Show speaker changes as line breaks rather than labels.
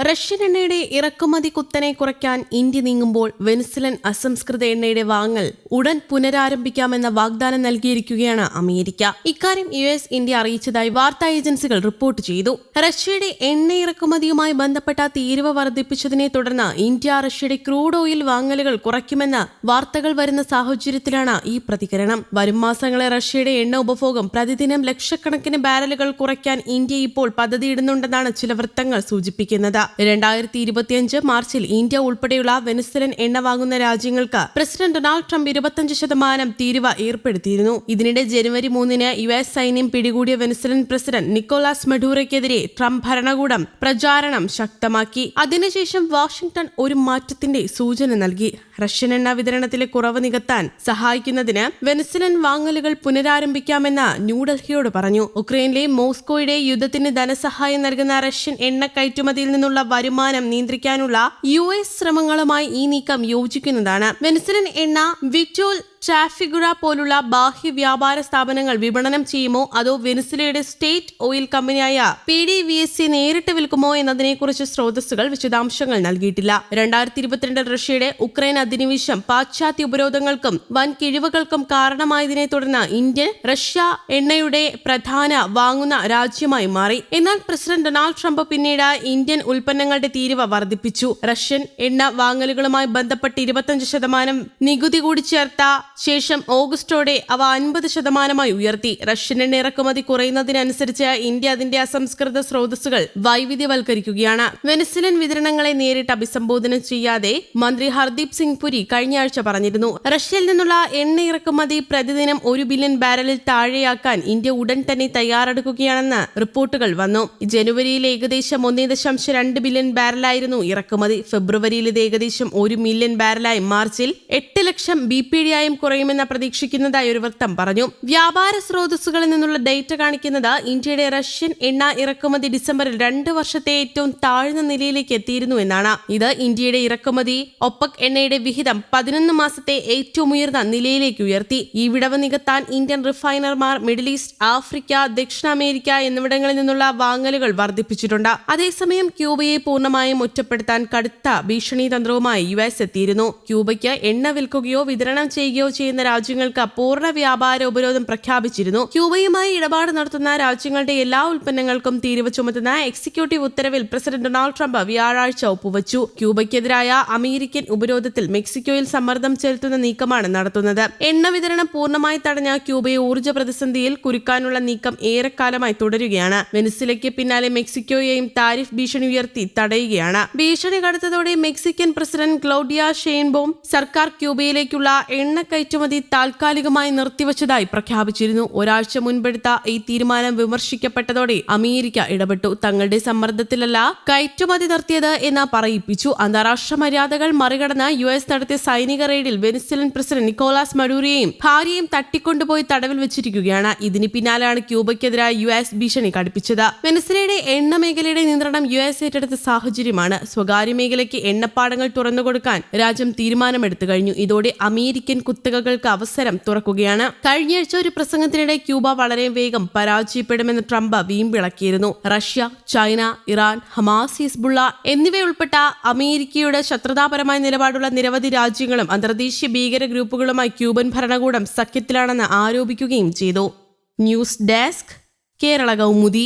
Russian എണ്ണയുടെ ഇറക്കുമതി കുത്തനെ കുറയ്ക്കാൻ ഇന്ത്യ നീങ്ങുമ്പോൾ വെനിസ്വലൻ അസംസ്കൃത എണ്ണയുടെ വാങ്ങൽ ഉടൻ പുനരാരംഭിക്കാമെന്ന വാഗ്ദാനം നൽകിയിരിക്കുകയാണ് അമേരിക്ക. ഇക്കാര്യം US ഇന്ത്യ അറിയിച്ചതായി വാർത്താ ഏജൻസികൾ റിപ്പോർട്ട് ചെയ്തു. റഷ്യയുടെ എണ്ണ ഇറക്കുമതിയുമായി ബന്ധപ്പെട്ട തീരുവ വർദ്ധിപ്പിച്ചതിനെ തുടർന്ന് ഇന്ത്യ റഷ്യയുടെ ക്രൂഡ് ഓയിൽ വാങ്ങലുകൾ കുറയ്ക്കുമെന്ന് വാർത്തകൾ വരുന്ന സാഹചര്യത്തിലാണ് ഈ പ്രതികരണം. വരും മാസങ്ങളെ റഷ്യയുടെ എണ്ണ ഉപഭോഗം പ്രതിദിനം ലക്ഷക്കണക്കിന് ബാരലുകൾ കുറയ്ക്കാൻ ഇന്ത്യ ഇപ്പോൾ പദ്ധതിയിടുന്നുണ്ടെന്നാണ് ചില വൃത്തങ്ങൾ സൂചിപ്പിക്കുന്നത്. 2025 മാർച്ചിൽ ഇന്ത്യ ഉൾപ്പെടെയുള്ള വെനിസ്വലൻ എണ്ണ വാങ്ങുന്ന രാജ്യങ്ങൾക്ക് പ്രസിഡന്റ് ഡൊണാൾഡ് ട്രംപ് 25% തീരുവ ഏർപ്പെടുത്തിയിരുന്നു. ഇതിനിടെ ജനുവരി 3 US സൈന്യം പിടികൂടിയ വെനിസ്വലൻ പ്രസിഡന്റ് നിക്കോളാസ് മഡൂറോയ്ക്കെതിരെ ട്രംപ് ഭരണകൂടം പ്രചാരണം ശക്തമാക്കി. അതിനുശേഷം വാഷിംഗ്ടൺ ഒരു മാറ്റത്തിന്റെ സൂചന നൽകി. റഷ്യൻ എണ്ണ വിതരണത്തിലെ കുറവ് നികത്താൻ സഹായിക്കുന്നതിന് വെനിസ്വലൻ വാങ്ങലുകൾ പുനരാരംഭിക്കാമെന്ന് ന്യൂഡൽഹിയോട് പറഞ്ഞു. ഉക്രൈനിലെ മോസ്കോയുടെ യുദ്ധത്തിന് ധനസഹായം നൽകുന്ന റഷ്യൻ എണ്ണ കയറ്റുമതിയിൽ നിന്നുള്ള വരുമാനം നിയന്ത്രിക്കാനുള്ള US ശ്രമങ്ങളുമായി ഈ നീക്കം യോജിക്കുന്നതാണ്. വെനിസ്വലൻ എണ്ണ വിറ്റോൽ ട്രാഫിഗുറ പോലുള്ള ബാഹ്യ വ്യാപാര സ്ഥാപനങ്ങൾ വിപണനം ചെയ്യുമോ അതോ വെനിസ്വലയുടെ സ്റ്റേറ്റ് ഓയിൽ കമ്പനിയായ PDVSA നേരിട്ട് വിൽക്കുമോ എന്നതിനെക്കുറിച്ച് സ്രോതസ്സുകൾ വിശദാംശങ്ങൾ നൽകിയിട്ടില്ല. 2022 റഷ്യയുടെ ഉക്രൈൻ അധിനിവേശം പാശ്ചാത്യ ഉപരോധങ്ങൾക്കും വൻ കിഴിവുകൾക്കും കാരണമായതിനെ തുടർന്ന് ഇന്ത്യ റഷ്യ എണ്ണയുടെ പ്രധാന വാങ്ങുന്ന രാജ്യമായി മാറി. എന്നാൽ പ്രസിഡന്റ് ഡൊണാൾഡ് ട്രംപ് പിന്നീട് ഇന്ത്യൻ ഉൽപ്പന്നങ്ങളുടെ തീരുവ വർദ്ധിപ്പിച്ചു. റഷ്യൻ എണ്ണ വാങ്ങലുകളുമായി ബന്ധപ്പെട്ട് 25% നികുതി കൂടി ചേർത്ത ശേഷം ഓഗസ്റ്റോടെ അവ 50% ഉയർത്തി. റഷ്യൻ എണ്ണ ഇറക്കുമതി കുറയുന്നതിനനുസരിച്ച് ഇന്ത്യ അതിന്റെ അസംസ്കൃത സ്രോതസ്സുകൾ വൈവിധ്യവൽക്കരിക്കുകയാണ്. വെനിസ്വലൻ വിതരണങ്ങളെ നേരിട്ട് അഭിസംബോധന ചെയ്യാതെ മന്ത്രി ഹർദീപ് സിംഗ് പുരി കഴിഞ്ഞയാഴ്ച പറഞ്ഞിരുന്നു, റഷ്യയിൽ നിന്നുള്ള എണ്ണ ഇറക്കുമതി പ്രതിദിനം 1 ബില്യൺ ബാരലിൽ താഴെയാക്കാൻ ഇന്ത്യ ഉടൻ തന്നെ തയ്യാറെടുക്കുകയാണെന്ന് റിപ്പോർട്ടുകൾ വന്നു. ജനുവരിയിൽ ഏകദേശം 1.2 ബില്യൺ ബാരലായിരുന്നു ഇറക്കുമതി. ഫെബ്രുവരിയിൽ ഇത് ഏകദേശം 1 മില്യൺ ബാരലായി, മാർച്ചിൽ 8 ലക്ഷം BPD ആയും കുറയുമെന്ന് പ്രതീക്ഷിക്കുന്നതായി ഒരു വൃത്തം പറഞ്ഞു. വ്യാപാര സ്രോതസ്സുകളിൽ നിന്നുള്ള ഡേറ്റ കാണിക്കുന്നത് ഇന്ത്യയുടെ റഷ്യൻ എണ്ണ ഇറക്കുമതി ഡിസംബറിൽ 2 വർഷത്തെ ഏറ്റവും താഴ്ന്ന നിലയിലേക്ക് എത്തിയിരുന്നു എന്നാണ്. ഇത് ഇന്ത്യയുടെ ഇറക്കുമതി ഒപെക് എണ്ണയുടെ വിഹിതം 11 മാസത്തെ ഏറ്റവും ഉയർന്ന നിലയിലേക്ക് ഉയർത്തി. ഈ വിടവ് നികത്താൻ ഇന്ത്യൻ റിഫൈനർമാർ മിഡിൽ ഈസ്റ്റ്, ആഫ്രിക്ക, ദക്ഷിണ അമേരിക്ക എന്നിവിടങ്ങളിൽ നിന്നുള്ള വാങ്ങലുകൾ വർദ്ധിപ്പിച്ചിട്ടുണ്ട്. അതേസമയം ക്യൂബയെ പൂർണ്ണമായും ഒറ്റപ്പെടുത്താൻ കടുത്ത ഭീഷണി തന്ത്രവുമായി US എത്തിയിരുന്നു. ക്യൂബയ്ക്ക് എണ്ണ വിൽക്കുകയോ വിതരണം ചെയ്യുകയോ ചെയ്യുന്ന രാജ്യങ്ങൾക്ക് പൂർണ്ണ വ്യാപാര ഉപരോധം പ്രഖ്യാപിച്ചിരുന്നു. ക്യൂബയുമായി ഇടപാട് നടത്തുന്ന രാജ്യങ്ങളുടെ എല്ലാ ഉൽപ്പന്നങ്ങൾക്കും തീരുവ ചുമത്തുന്ന എക്സിക്യൂട്ടീവ് ഉത്തരവിൽ പ്രസിഡന്റ് ഡൊണാൾഡ് ട്രംപ് വ്യാഴാഴ്ച ഒപ്പുവച്ചു. ക്യൂബയ്ക്കെതിരായ അമേരിക്കൻ ഉപരോധത്തിൽ മെക്സിക്കോയിൽ സമ്മർദ്ദം ചെലുത്തുന്ന നീക്കമാണ് നടത്തുന്നത്. എണ്ണ വിതരണം പൂർണ്ണമായി തടഞ്ഞ ക്യൂബയെ ഊർജ്ജ പ്രതിസന്ധിയിൽ കുരുക്കാനുള്ള നീക്കം ഏറെക്കാലമായി തുടരുകയാണ്. വെനിസ്വലയ്ക്ക് പിന്നാലെ മെക്സിക്കോയെയും താരിഫ് ഭീഷണി ഉയർത്തി തടയുകയാണ്. ഭീഷണി കടുത്തതോടെ മെക്സിക്കൻ പ്രസിഡന്റ് ക്ലൗഡിയ ഷെയിൻബോം സർക്കാർ ക്യൂബയിലേക്കുള്ള എണ്ണ കയറ്റുമതി താൽക്കാലികമായി നിർത്തിവച്ചതായി പ്രഖ്യാപിച്ചിരുന്നു. ഒരാഴ്ച മുൻപെടുത്ത ഈ തീരുമാനം വിമർശിക്കപ്പെട്ടതോടെ അമേരിക്ക ഇടപെട്ടു. തങ്ങളുടെ സമ്മർദ്ദത്തിലല്ല കയറ്റുമതി നിർത്തിയത് എന്ന് പറയിപ്പിച്ചു. അന്താരാഷ്ട്ര മര്യാദകൾ മറികടന്ന് US നടത്തിയ സൈനിക റെയ്ഡിൽ വെനിസ്വലൻ പ്രസിഡന്റ് നിക്കോളാസ് മഡൂറോയെയും ഭാര്യയും തട്ടിക്കൊണ്ടുപോയി തടവിൽ വെച്ചിരിക്കുകയാണ്. ഇതിന് പിന്നാലെയാണ് ക്യൂബയ്ക്കെതിരായ US ഭീഷണി കടുപ്പിച്ചത്. വെനിസ്വലയുടെ എണ്ണ മേഖലയുടെ നിയന്ത്രണം US ഏറ്റെടുത്ത സാഹചര്യമാണ്. സ്വകാര്യ മേഖലയ്ക്ക് എണ്ണപ്പാടങ്ങൾ തുറന്നുകൊടുക്കാൻ രാജ്യം തീരുമാനമെടുത്തു കഴിഞ്ഞു. ഇതോടെ അമേരിക്കൻ കുത്തകകൾക്ക് അവസരം തുറക്കുകയാണ്. കഴിഞ്ഞയാഴ്ച ഒരു പ്രസംഗത്തിനിടെ ക്യൂബ വളരെ വേഗം പരാജയപ്പെടുമെന്ന് ട്രംപ് വീമ്പിളക്കിയിരുന്നു. Russia, China, Iran, Hamas, Hezbollah എന്നിവയുൾപ്പെട്ട അമേരിക്കയുടെ ശത്രുതാപരമായ നിലപാടുള്ള നിരവധി രാജ്യങ്ങളും അന്തർദേശീയ ഭീകര ഗ്രൂപ്പുകളുമായി ക്യൂബൻ ഭരണകൂടം സഖ്യത്തിലാണെന്ന് ആരോപിക്കുകയും ചെയ്തു. News desk, Kerala Kaumudi.